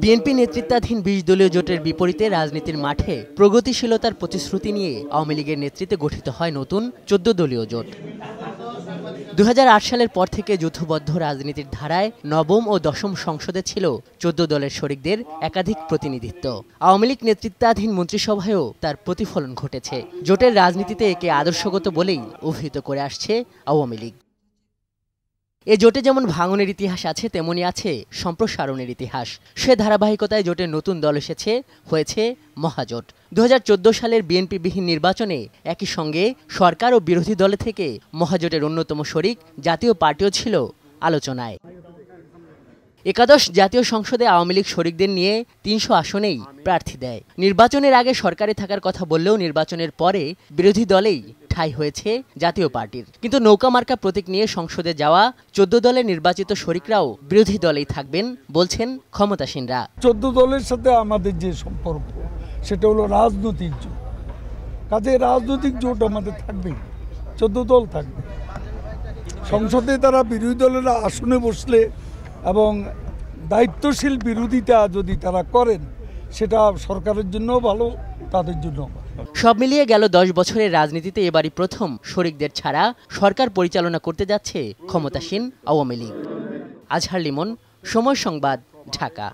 BNP নেতৃত্বাধীন ২০ দলীয় জোটের বিপরীতে রাজনীতির মাঠে প্রগতিশীলতার প্রতিশ্রুতি নিয়ে আওয়ামী লীগের নেতৃত্বে গঠিত হয় নতুন ১৪ দলীয় জোট। ২০০৮ সালের পর থেকে যৌথবদ্ধ রাজনীতির ধারায় নবম ও দশম সংসদে ছিল ১৪ দলের শরিকদের একাধিক প্রতিনিধিত্ব। আওয়ামী লীগ নেতৃত্বাধীন মন্ত্রিসভায়ও তার প্রতিফলন ঘটেছে। জোটের রাজনীতিতে একে আদর্শগত বলেই অভিহিত করে আসছে আওয়ামী লীগ। এ জোটে যেমন ভাঙনের ইতিহাস আছে, তেমনি আছে সম্প্রসারণের ইতিহাস। সে ধারাবাহিকতায় জোটের নতুন দল এসেছে, হয়েছে মহাজোট। ২০১৪ সালের বিএনপিবিহীন নির্বাচনে একই সঙ্গে সরকার ও বিরোধী দলে থেকে মহাজোটের অন্যতম শরিক জাতীয় পার্টিও ছিল আলোচনায়। একাদশ জাতীয় সংসদে আওয়ামী লীগ শরিকদের নিয়ে ৩০০ আসনেই প্রার্থী দেয়। নির্বাচনের আগে সরকারে থাকার কথা বললেও নির্বাচনের পরে বিরোধী দলেই ঠাঁই হয়েছে জাতীয় পার্টির। কিন্তু নৌকা মার্কা প্রতীক নিয়ে সংসদে যাওয়া ১৪ দলের নির্বাচিত শরিকরাও বিরোধী দলেই থাকবেন বলছেন ক্ষমতাসীনরা। ১৪ দলের সাথে আমাদের যে সম্পর্ক, সেটা হলো রাজনৈতিক জোট। কাজে রাজনৈতিক জোট আমাদের থাকবেই, ১৪ দল থাকবে। সংসদে তারা বিরোধী দলেরা আসনে বসলে এবং দায়িত্বশীল বিরোধিতা যদি তারা করেন, সেটা সরকারের জন্য ভালো, তাদের জন্য ভালো। সব মিলিয়ে গেল ১০ বছরের রাজনীতিতে এবারই প্রথম শরিকদের ছাড়া সরকার পরিচালনা করতে যাচ্ছে ক্ষমতাসীন আওয়ামী লীগ। আজহার লিমন, সময় সংবাদ, ঢাকা।